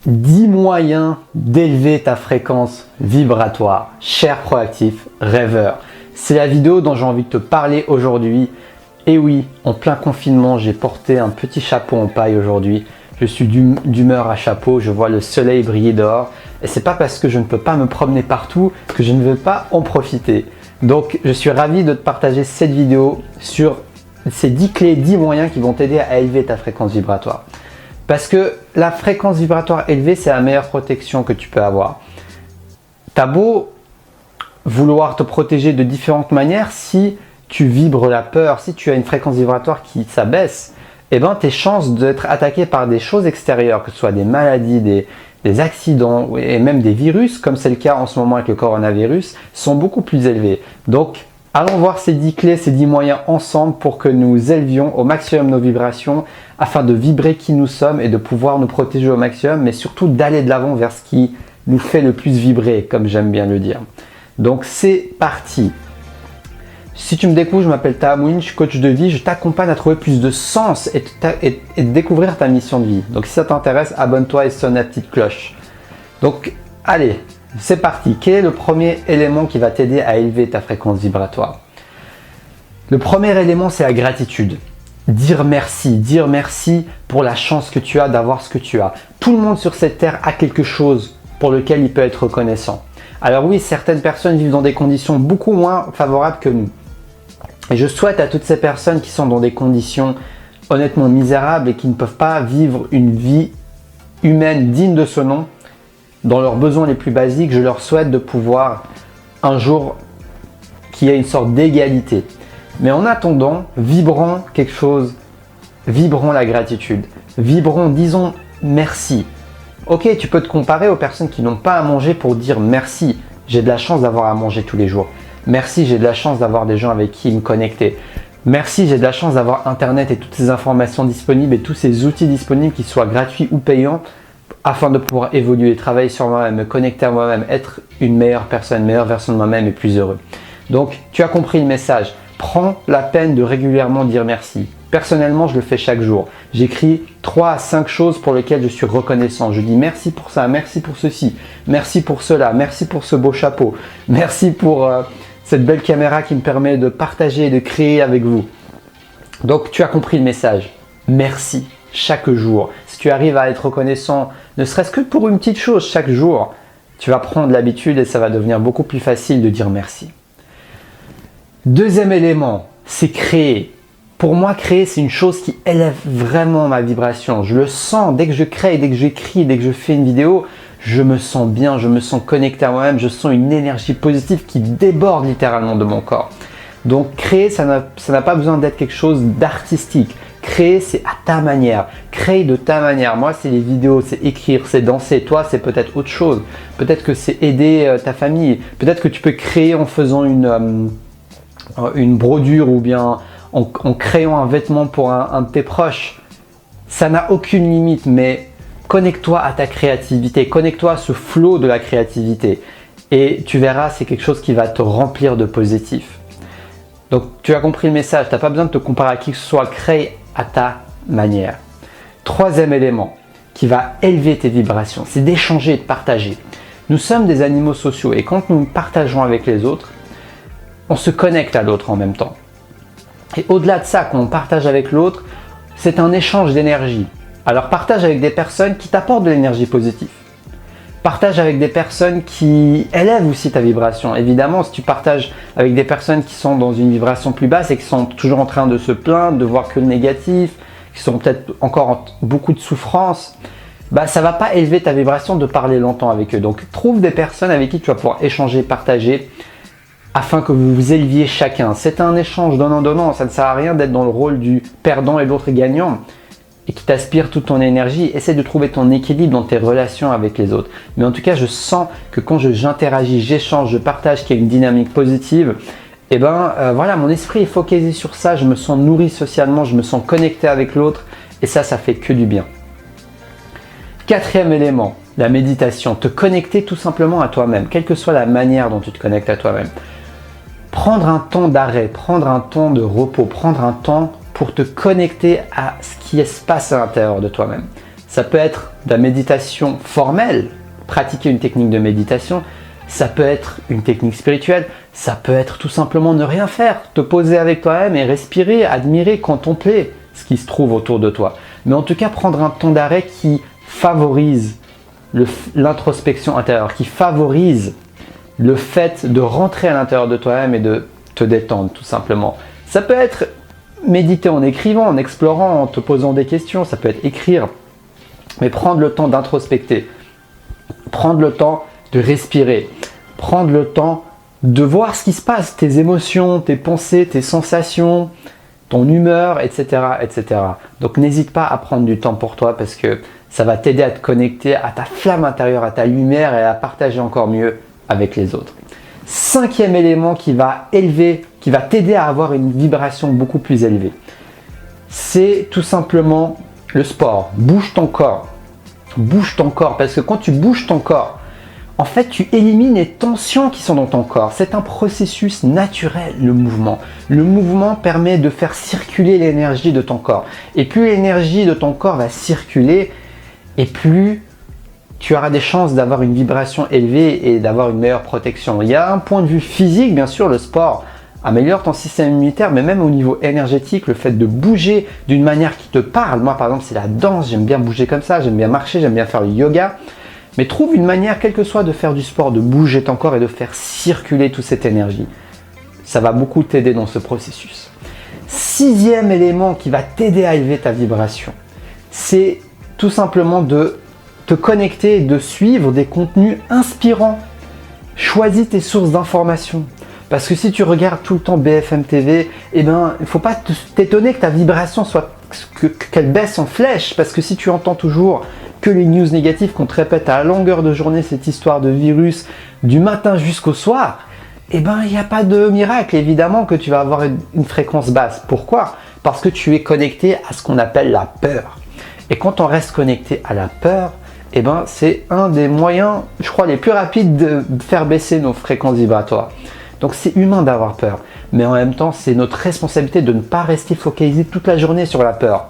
10 moyens d'élever ta fréquence vibratoire, cher proactif, rêveur. C'est la vidéo dont j'ai envie de te parler aujourd'hui. Et oui, en plein confinement, j'ai porté un petit chapeau en paille aujourd'hui. Je suis d'humeur à chapeau, je vois le soleil briller dehors. Et c'est pas parce que je ne peux pas me promener partout que je ne veux pas en profiter. Donc, je suis ravi de te partager cette vidéo sur ces 10 clés, 10 moyens qui vont t'aider à élever ta fréquence vibratoire. Parce que la fréquence vibratoire élevée, c'est la meilleure protection que tu peux avoir. T'as beau vouloir te protéger de différentes manières, si tu vibres la peur, si tu as une fréquence vibratoire qui s'abaisse, eh ben, tes chances d'être attaqué par des choses extérieures, que ce soit des maladies, des accidents et même des virus, comme c'est le cas en ce moment avec le coronavirus, sont beaucoup plus élevées. Donc, allons voir ces 10 clés, ces 10 moyens ensemble pour que nous élevions au maximum nos vibrations afin de vibrer qui nous sommes et de pouvoir nous protéger au maximum, mais surtout d'aller de l'avant vers ce qui nous fait le plus vibrer, comme j'aime bien le dire. Donc, c'est parti. Si tu me découvres, je m'appelle Taham Winch, je suis coach de vie, je t'accompagne à trouver plus de sens et découvrir ta mission de vie. Donc, si ça t'intéresse, abonne-toi et sonne la petite cloche. Donc, allez, c'est parti. Quel est le premier élément qui va t'aider à élever ta fréquence vibratoire? Le premier élément, c'est la gratitude. Dire merci pour la chance que tu as d'avoir ce que tu as. Tout le monde sur cette terre a quelque chose pour lequel il peut être reconnaissant. Alors oui, certaines personnes vivent dans des conditions beaucoup moins favorables que nous. Et je souhaite à toutes ces personnes qui sont dans des conditions honnêtement misérables et qui ne peuvent pas vivre une vie humaine digne de ce nom, dans leurs besoins les plus basiques, je leur souhaite de pouvoir un jour qu'il y ait une sorte d'égalité. Mais en attendant, vibrons quelque chose, vibrons la gratitude, vibrons, disons merci. Ok, tu peux te comparer aux personnes qui n'ont pas à manger pour dire merci. J'ai de la chance d'avoir à manger tous les jours. Merci, j'ai de la chance d'avoir des gens avec qui me connecter. Merci, j'ai de la chance d'avoir Internet et toutes ces informations disponibles et tous ces outils disponibles, qu'ils soient gratuits ou payants, afin de pouvoir évoluer, travailler sur moi-même, me connecter à moi-même, être une meilleure personne, une meilleure version de moi-même et plus heureux. Donc, tu as compris le message. Prends la peine de régulièrement dire merci. Personnellement, je le fais chaque jour. J'écris 3 à 5 choses pour lesquelles je suis reconnaissant. Je dis merci pour ça, merci pour ceci, merci pour cela, merci pour ce beau chapeau, merci pour cette belle caméra qui me permet de partager et de créer avec vous. Donc, tu as compris le message. Merci chaque jour. Si tu arrives à être reconnaissant, ne serait-ce que pour une petite chose chaque jour, tu vas prendre l'habitude et ça va devenir beaucoup plus facile de dire merci. Deuxième élément, c'est créer. Pour moi, créer, c'est une chose qui élève vraiment ma vibration. Je le sens dès que je crée, dès que j'écris, dès que je fais une vidéo, je me sens bien, je me sens connecté à moi-même, je sens une énergie positive qui déborde littéralement de mon corps. Donc créer, ça n'a pas besoin d'être quelque chose d'artistique. Créer, c'est à ta manière. Crée de ta manière. Moi, c'est les vidéos, c'est écrire, c'est danser. Toi, c'est peut-être autre chose. Peut-être que c'est aider ta famille. Peut-être que tu peux créer en faisant une brodure ou bien en créant un vêtement pour un de tes proches. Ça n'a aucune limite, mais connecte-toi à ta créativité. Connecte-toi à ce flow de la créativité. Et tu verras, c'est quelque chose qui va te remplir de positif. Donc, tu as compris le message. Tu n'as pas besoin de te comparer à qui que ce soit. Crée à ta manière. Troisième élément qui va élever tes vibrations, c'est d'échanger et de partager. Nous sommes des animaux sociaux et quand nous partageons avec les autres, on se connecte à l'autre en même temps. Et au-delà de ça, quand on partage avec l'autre, c'est un échange d'énergie. Alors partage avec des personnes qui t'apportent de l'énergie positive. Partage avec des personnes qui élèvent aussi ta vibration. Évidemment, si tu partages avec des personnes qui sont dans une vibration plus basse et qui sont toujours en train de se plaindre, de voir que le négatif, qui sont peut-être encore en beaucoup de souffrance, ça ne va pas élever ta vibration de parler longtemps avec eux. Donc, trouve des personnes avec qui tu vas pouvoir échanger, partager, afin que vous vous éleviez chacun. C'est un échange donnant-donnant. Ça ne sert à rien d'être dans le rôle du perdant et l'autre gagnant, et qui t'aspire toute ton énergie. Essaie de trouver ton équilibre dans tes relations avec les autres. Mais en tout cas, je sens que quand j'interagis, j'échange, je partage, qu'il y a une dynamique positive, et voilà, mon esprit est focalisé sur ça, je me sens nourri socialement, je me sens connecté avec l'autre, et ça fait que du bien. Quatrième élément, la méditation. Te connecter tout simplement à toi-même, quelle que soit la manière dont tu te connectes à toi-même. Prendre un temps d'arrêt, prendre un temps de repos, prendre un temps pour te connecter à ce qui se passe à l'intérieur de toi-même. Ça peut être de la méditation formelle, pratiquer une technique de méditation. Ça peut être une technique spirituelle. Ça peut être tout simplement ne rien faire, te poser avec toi-même et respirer, admirer, contempler ce qui se trouve autour de toi. Mais en tout cas, prendre un temps d'arrêt qui favorise l'introspection intérieure, qui favorise le fait de rentrer à l'intérieur de toi-même et de te détendre tout simplement. Ça peut être méditer en écrivant, en explorant, en te posant des questions, ça peut être écrire, mais prendre le temps d'introspecter, prendre le temps de respirer, prendre le temps de voir ce qui se passe, tes émotions, tes pensées, tes sensations, ton humeur, etc., etc. Donc n'hésite pas à prendre du temps pour toi parce que ça va t'aider à te connecter à ta flamme intérieure, à ta lumière et à partager encore mieux avec les autres. 5e élément qui va t'aider à avoir une vibration beaucoup plus élevée, c'est tout simplement le sport. Bouge ton corps. Bouge ton corps parce que quand tu bouges ton corps, en fait, tu élimines les tensions qui sont dans ton corps. C'est un processus naturel, le mouvement. Le mouvement permet de faire circuler l'énergie de ton corps. Et plus l'énergie de ton corps va circuler, et plus tu auras des chances d'avoir une vibration élevée et d'avoir une meilleure protection. Il y a un point de vue physique, bien sûr, le sport améliore ton système immunitaire, mais même au niveau énergétique, le fait de bouger d'une manière qui te parle. Moi, par exemple, c'est la danse, j'aime bien bouger comme ça, j'aime bien marcher, j'aime bien faire le yoga. Mais trouve une manière, quel que soit, de faire du sport, de bouger ton corps et de faire circuler toute cette énergie. Ça va beaucoup t'aider dans ce processus. 6e élément qui va t'aider à élever ta vibration, c'est tout simplement de te connecter et de suivre des contenus inspirants. Choisis tes sources d'information. Parce que si tu regardes tout le temps BFM TV, il ne faut pas t'étonner que ta vibration qu'elle baisse en flèche. Parce que si tu entends toujours que les news négatives qu'on te répète à longueur de journée, cette histoire de virus du matin jusqu'au soir, il n'y a pas de miracle évidemment que tu vas avoir une fréquence basse. Pourquoi? Parce que tu es connecté à ce qu'on appelle la peur. Et quand on reste connecté à la peur, c'est un des moyens, je crois, les plus rapides de faire baisser nos fréquences vibratoires. Donc c'est humain d'avoir peur, mais en même temps, c'est notre responsabilité de ne pas rester focalisé toute la journée sur la peur.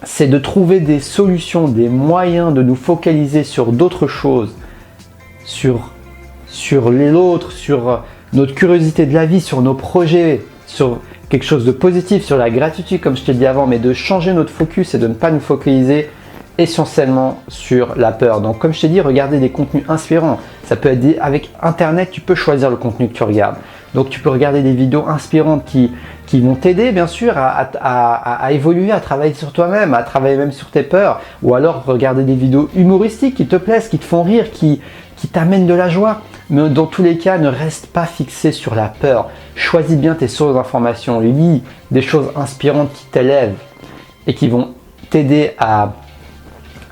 C'est de trouver des solutions, des moyens de nous focaliser sur d'autres choses, sur l'autre, sur notre curiosité de la vie, sur nos projets, sur quelque chose de positif, sur la gratitude comme je t'ai dit avant, mais de changer notre focus et de ne pas nous focaliser essentiellement sur la peur. Donc comme je t'ai dit, regardez des contenus inspirants. Ça peut être avec Internet, tu peux choisir le contenu que tu regardes. Donc tu peux regarder des vidéos inspirantes qui vont t'aider bien sûr à évoluer, à travailler sur toi-même, à travailler même sur tes peurs. Ou alors regarder des vidéos humoristiques qui te plaisent, qui te font rire, qui t'amènent de la joie. Mais dans tous les cas, ne reste pas fixé sur la peur. Choisis bien tes sources d'information. Lis des choses inspirantes qui t'élèvent et qui vont t'aider à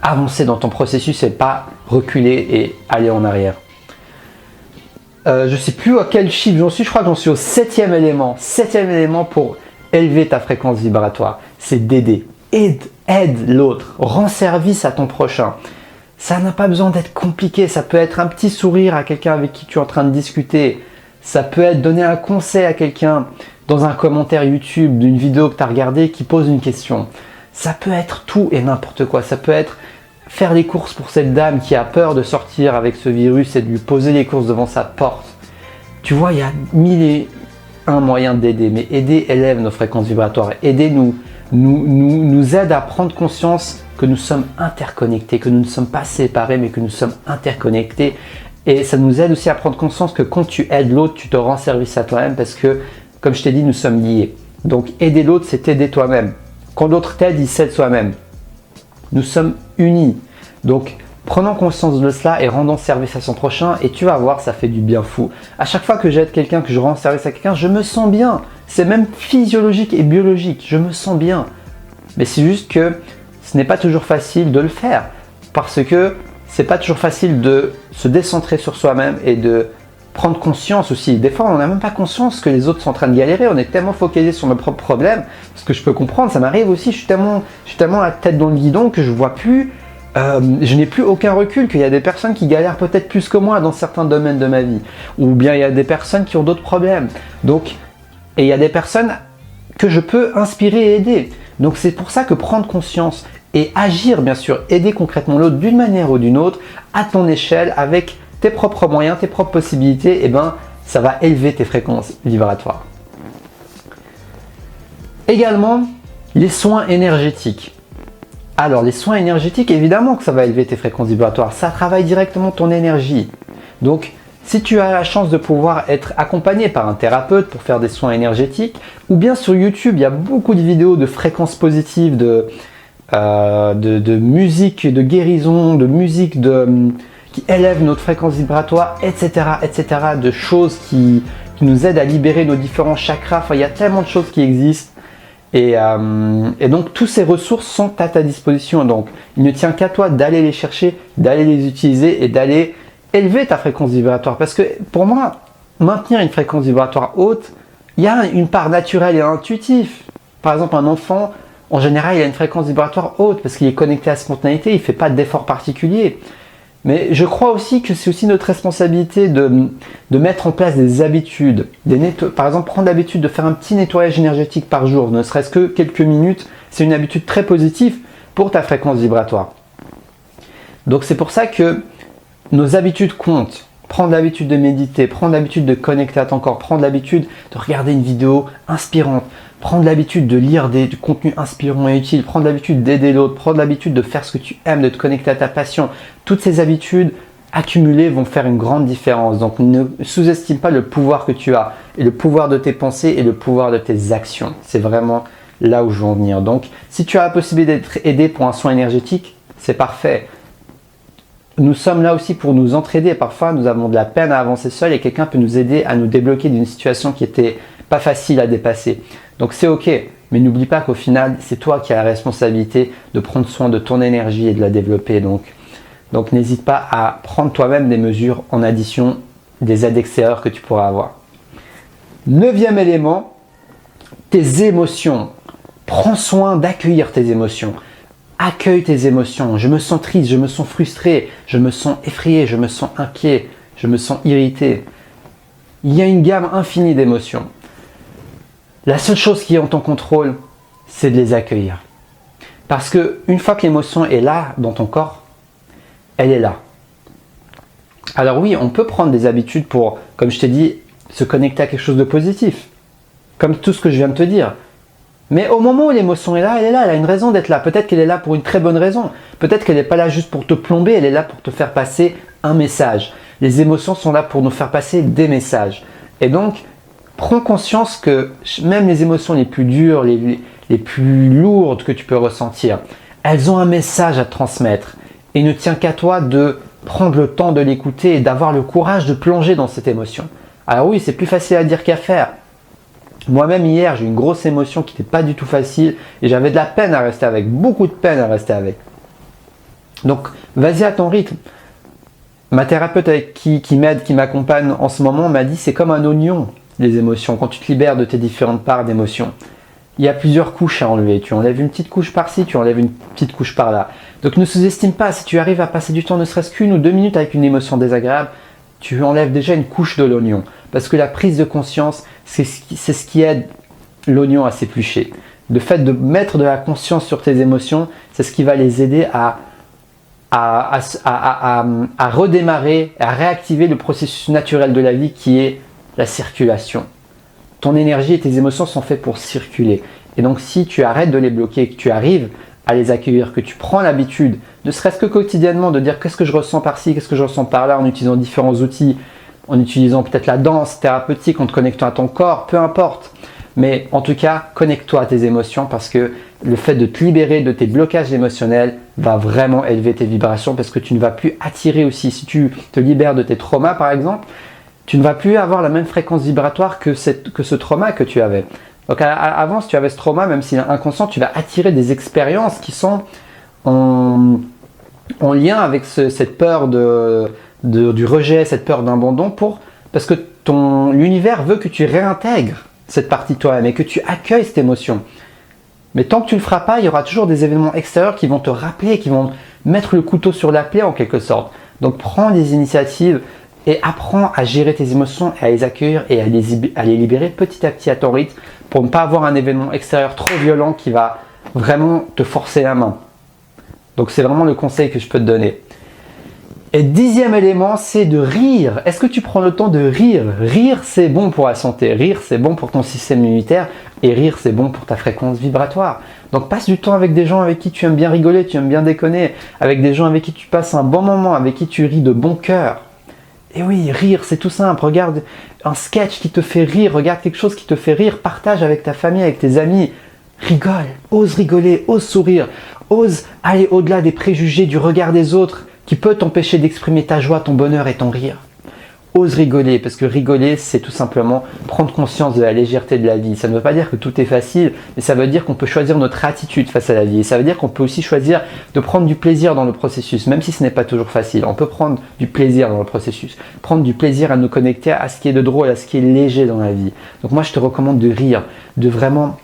avancer dans ton processus et pas reculer et aller en arrière. Je ne sais plus à quel chiffre j'en suis, je crois que j'en suis au 7e élément. 7e élément pour élever ta fréquence vibratoire, c'est d'aider. Aide l'autre, rends service à ton prochain. Ça n'a pas besoin d'être compliqué, ça peut être un petit sourire à quelqu'un avec qui tu es en train de discuter. Ça peut être donner un conseil à quelqu'un dans un commentaire YouTube d'une vidéo que tu as regardée qui pose une question. Ça peut être tout et n'importe quoi. Ça peut être faire les courses pour cette dame qui a peur de sortir avec ce virus et de lui poser les courses devant sa porte. Tu vois, il y a 1001 moyens d'aider, mais aider élève nos fréquences vibratoires. Aider nous aide à prendre conscience que nous sommes interconnectés, que nous ne sommes pas séparés, mais que nous sommes interconnectés. Et ça nous aide aussi à prendre conscience que quand tu aides l'autre, tu te rends service à toi-même parce que, comme je t'ai dit, nous sommes liés. Donc aider l'autre, c'est aider toi-même. Quand l'autre t'aide, il s'aide soi-même. Nous sommes unis. Donc, prenons conscience de cela et rendons service à son prochain et tu vas voir, ça fait du bien fou. À chaque fois que j'aide quelqu'un, que je rends service à quelqu'un, je me sens bien. C'est même physiologique et biologique. Je me sens bien. Mais c'est juste que ce n'est pas toujours facile de le faire parce que c'est pas toujours facile de se décentrer sur soi-même et de prendre conscience aussi. Des fois, on n'a même pas conscience que les autres sont en train de galérer. On est tellement focalisé sur nos propres problèmes. Ce que je peux comprendre, ça m'arrive aussi. Je suis tellement la tête dans le guidon que je vois plus. Je n'ai plus aucun recul qu'il y a des personnes qui galèrent peut-être plus que moi dans certains domaines de ma vie. Ou bien il y a des personnes qui ont d'autres problèmes. Et il y a des personnes que je peux inspirer et aider. Donc c'est pour ça que prendre conscience et agir, bien sûr, aider concrètement l'autre d'une manière ou d'une autre, à ton échelle, avec tes propres moyens, tes propres possibilités, et ben, ça va élever tes fréquences vibratoires. Également, les soins énergétiques. Alors, les soins énergétiques, évidemment que ça va élever tes fréquences vibratoires. Ça travaille directement ton énergie. Donc, si tu as la chance de pouvoir être accompagné par un thérapeute pour faire des soins énergétiques, ou bien sur YouTube, il y a beaucoup de vidéos de fréquences positives, de musique, de guérison, de musique qui élève notre fréquence vibratoire, etc., etc., de choses qui nous aident à libérer nos différents chakras. Enfin, il y a tellement de choses qui existent. Et donc, toutes ces ressources sont à ta disposition. Donc, il ne tient qu'à toi d'aller les chercher, d'aller les utiliser et d'aller élever ta fréquence vibratoire. Parce que pour moi, maintenir une fréquence vibratoire haute, il y a une part naturelle et intuitive. Par exemple, un enfant, en général, il a une fréquence vibratoire haute parce qu'il est connecté à la spontanéité, il ne fait pas d'efforts particuliers. Mais je crois aussi que c'est aussi notre responsabilité de mettre en place des habitudes. Par exemple, prendre l'habitude de faire un petit nettoyage énergétique par jour, ne serait-ce que quelques minutes. C'est une habitude très positive pour ta fréquence vibratoire. Donc c'est pour ça que nos habitudes comptent. Prendre l'habitude de méditer, prendre l'habitude de connecter à ton corps, prendre l'habitude de regarder une vidéo inspirante, prendre l'habitude de lire du contenu inspirant et utile, prendre l'habitude d'aider l'autre, prendre l'habitude de faire ce que tu aimes, de te connecter à ta passion. Toutes ces habitudes accumulées vont faire une grande différence. Donc ne sous-estime pas le pouvoir que tu as, et le pouvoir de tes pensées et le pouvoir de tes actions. C'est vraiment là où je veux en venir. Donc si tu as la possibilité d'être aidé pour un soin énergétique, c'est parfait. Nous sommes là aussi pour nous entraider. Parfois, nous avons de la peine à avancer seul et quelqu'un peut nous aider à nous débloquer d'une situation qui n'était pas facile à dépasser. Donc c'est ok, mais n'oublie pas qu'au final, c'est toi qui as la responsabilité de prendre soin de ton énergie et de la développer. Donc n'hésite pas à prendre toi-même des mesures en addition des aides extérieures que tu pourras avoir. 9e élément, tes émotions. Prends soin d'accueillir tes émotions. Accueille tes émotions. Je me sens triste, je me sens frustré, je me sens effrayé, je me sens inquiet, je me sens irrité. Il y a une gamme infinie d'émotions. La seule chose qui est en ton contrôle, c'est de les accueillir. Parce qu'une fois que l'émotion est là dans ton corps, elle est là. Alors oui, on peut prendre des habitudes pour, comme je t'ai dit, se connecter à quelque chose de positif. Comme tout ce que je viens de te dire. Mais au moment où l'émotion est là, elle a une raison d'être là. Peut-être qu'elle est là pour une très bonne raison. Peut-être qu'elle n'est pas là juste pour te plomber, elle est là pour te faire passer un message. Les émotions sont là pour nous faire passer des messages. Et donc, prends conscience que même les émotions les plus dures, les plus lourdes que tu peux ressentir, elles ont un message à transmettre. Et il ne tient qu'à toi de prendre le temps de l'écouter et d'avoir le courage de plonger dans cette émotion. Alors oui, c'est plus facile à dire qu'à faire. Moi-même hier, j'ai eu une grosse émotion qui n'était pas du tout facile et j'avais de la peine à rester avec, beaucoup de peine à rester avec. Donc, vas-y à ton rythme. Ma thérapeute avec qui m'aide, qui m'accompagne en ce moment m'a dit c'est comme un oignon, les émotions, quand tu te libères de tes différentes parts d'émotions. Il y a plusieurs couches à enlever. Tu enlèves une petite couche par-ci, tu enlèves une petite couche par-là. Donc ne sous-estime pas, si tu arrives à passer du temps, ne serait-ce qu'une ou 2 minutes avec une émotion désagréable, tu enlèves déjà une couche de l'oignon. Parce que la prise de conscience, c'est ce qui aide l'oignon à s'éplucher. Le fait de mettre de la conscience sur tes émotions, c'est ce qui va les aider à redémarrer, à réactiver le processus naturel de la vie qui est la circulation. Ton énergie et tes émotions sont faits pour circuler. Et donc si tu arrêtes de les bloquer, que tu arrives à les accueillir, que tu prends l'habitude, ne serait-ce que quotidiennement, de dire qu'est-ce que je ressens par-ci, qu'est-ce que je ressens par-là, en utilisant différents outils, en utilisant peut-être la danse thérapeutique, en te connectant à ton corps, peu importe. Mais en tout cas, connecte-toi à tes émotions parce que le fait de te libérer de tes blocages émotionnels va vraiment élever tes vibrations parce que tu ne vas plus attirer aussi. Si tu te libères de tes traumas par exemple, tu ne vas plus avoir la même fréquence vibratoire que ce trauma que tu avais. Donc avant, si tu avais ce trauma, même s'il est inconscient, tu vas attirer des expériences qui sont en lien avec cette peur du rejet, cette peur d'abandon, parce que l'univers veut que tu réintègres cette partie de toi-même et que tu accueilles cette émotion. Mais tant que tu ne le feras pas, il y aura toujours des événements extérieurs qui vont te rappeler, qui vont mettre le couteau sur la plaie en quelque sorte. Donc prends des initiatives et apprends à gérer tes émotions et à les accueillir et à les libérer petit à petit à ton rythme pour ne pas avoir un événement extérieur trop violent qui va vraiment te forcer la main. Donc c'est vraiment le conseil que je peux te donner. Et 10e élément, c'est de rire. Est-ce que tu prends le temps de rire? Rire, c'est bon pour la santé. Rire, c'est bon pour ton système immunitaire. Et rire, c'est bon pour ta fréquence vibratoire. Donc passe du temps avec des gens avec qui tu aimes bien rigoler, tu aimes bien déconner. Avec des gens avec qui tu passes un bon moment, avec qui tu ris de bon cœur. Et oui, rire, c'est tout simple. Regarde un sketch qui te fait rire. Regarde quelque chose qui te fait rire. Partage avec ta famille, avec tes amis. Rigole, ose rigoler, ose sourire. Ose aller au-delà des préjugés, du regard des autres, qui peut t'empêcher d'exprimer ta joie, ton bonheur et ton rire. Ose rigoler, parce que rigoler, c'est tout simplement prendre conscience de la légèreté de la vie. Ça ne veut pas dire que tout est facile, mais ça veut dire qu'on peut choisir notre attitude face à la vie. Et ça veut dire qu'on peut aussi choisir de prendre du plaisir dans le processus, même si ce n'est pas toujours facile. On peut prendre du plaisir dans le processus, prendre du plaisir à nous connecter à ce qui est de drôle, à ce qui est léger dans la vie. Donc moi, je te recommande de rire, de vraiment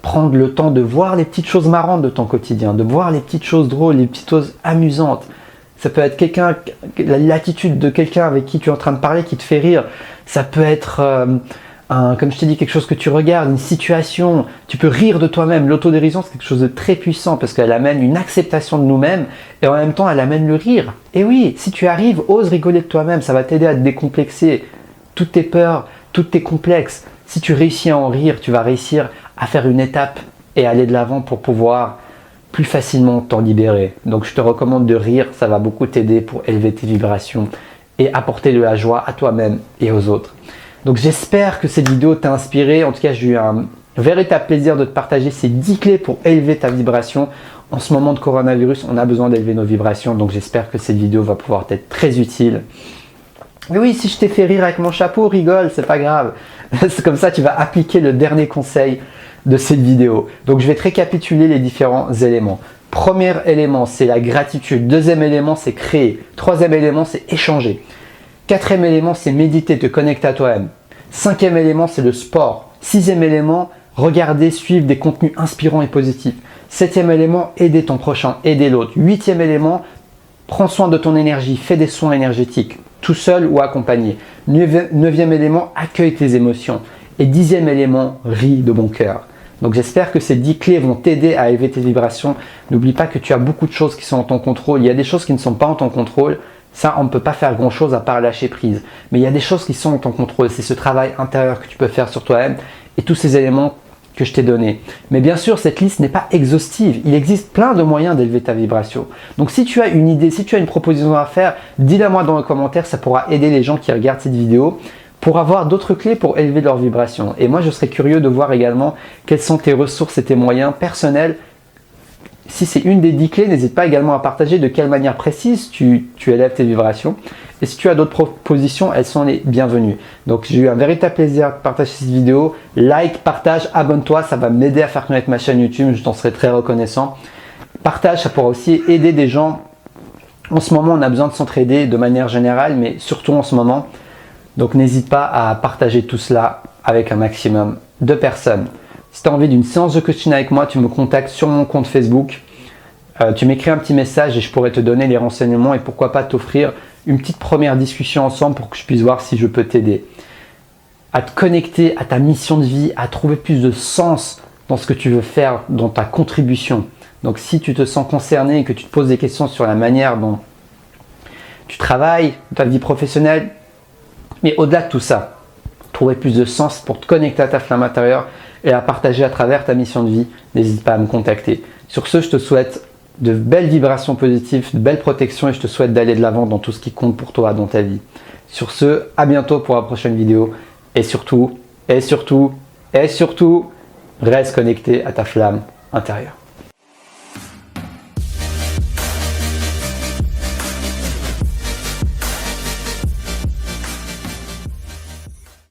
prendre le temps de voir les petites choses marrantes de ton quotidien, de voir les petites choses drôles, les petites choses amusantes. Ça peut être l'attitude de quelqu'un avec qui tu es en train de parler qui te fait rire. Ça peut être, comme je t'ai dit, quelque chose que tu regardes, une situation. Tu peux rire de toi-même. L'autodérision, c'est quelque chose de très puissant parce qu'elle amène une acceptation de nous-mêmes et en même temps, elle amène le rire. Et oui, si tu arrives, ose rigoler de toi-même. Ça va t'aider à te décomplexer toutes tes peurs, tous tes complexes. Si tu réussis à en rire, tu vas réussir à faire une étape et aller de l'avant pour pouvoir plus facilement t'en libérer. Donc je te recommande de rire, ça va beaucoup t'aider pour élever tes vibrations et apporter de la joie à toi-même et aux autres. Donc j'espère que cette vidéo t'a inspiré. En tout cas, j'ai eu un véritable plaisir de te partager ces 10 clés pour élever ta vibration. En ce moment de coronavirus, on a besoin d'élever nos vibrations. Donc j'espère que cette vidéo va pouvoir t'être très utile. Mais oui, si je t'ai fait rire avec mon chapeau, rigole, c'est pas grave. C'est comme ça, tu vas appliquer le dernier conseil de cette vidéo. Donc je vais te récapituler les différents éléments. Premier élément, c'est la gratitude. Deuxième élément, c'est créer. Troisième élément, c'est échanger. Quatrième élément, c'est méditer, te connecter à toi-même. Cinquième élément, c'est le sport. Sixième élément, regarder, suivre des contenus inspirants et positifs. Septième élément, aider ton prochain, aider l'autre. Huitième élément, prends soin de ton énergie, fais des soins énergétiques, tout seul ou accompagné. Neuvième élément, accueille tes émotions. Et dixième élément, ris de bon cœur. Donc j'espère que ces 10 clés vont t'aider à élever tes vibrations. N'oublie pas que tu as beaucoup de choses qui sont en ton contrôle. Il y a des choses qui ne sont pas en ton contrôle. Ça, on ne peut pas faire grand chose à part lâcher prise. Mais il y a des choses qui sont en ton contrôle. C'est ce travail intérieur que tu peux faire sur toi-même et tous ces éléments que je t'ai donnés. Mais bien sûr, cette liste n'est pas exhaustive. Il existe plein de moyens d'élever ta vibration. Donc si tu as une idée, si tu as une proposition à faire, dis-la moi dans les commentaires. Ça pourra aider les gens qui regardent cette vidéo pour avoir d'autres clés pour élever leur vibration. Et moi, je serais curieux de voir également quelles sont tes ressources et tes moyens personnels. Si c'est une des 10 clés, n'hésite pas également à partager de quelle manière précise tu élèves tes vibrations. Et si tu as d'autres propositions, elles sont les bienvenues. Donc j'ai eu un véritable plaisir de partager cette vidéo. Like, partage, abonne-toi, ça va m'aider à faire connaître ma chaîne YouTube, je t'en serai très reconnaissant. Partage, ça pourra aussi aider des gens. En ce moment, on a besoin de s'entraider de manière générale, mais surtout en ce moment. Donc n'hésite pas à partager tout cela avec un maximum de personnes. Si tu as envie d'une séance de coaching avec moi, tu me contactes sur mon compte Facebook. Tu m'écris un petit message et je pourrai te donner les renseignements et pourquoi pas t'offrir une petite première discussion ensemble pour que je puisse voir si je peux t'aider à te connecter à ta mission de vie, à trouver plus de sens dans ce que tu veux faire, dans ta contribution. Donc si tu te sens concerné et que tu te poses des questions sur la manière dont tu travailles, ta vie professionnelle, mais au-delà de tout ça, trouver plus de sens pour te connecter à ta flamme intérieure et à partager à travers ta mission de vie, n'hésite pas à me contacter. Sur ce, je te souhaite de belles vibrations positives, de belles protections et je te souhaite d'aller de l'avant dans tout ce qui compte pour toi dans ta vie. Sur ce, à bientôt pour la prochaine vidéo et surtout, reste connecté à ta flamme intérieure.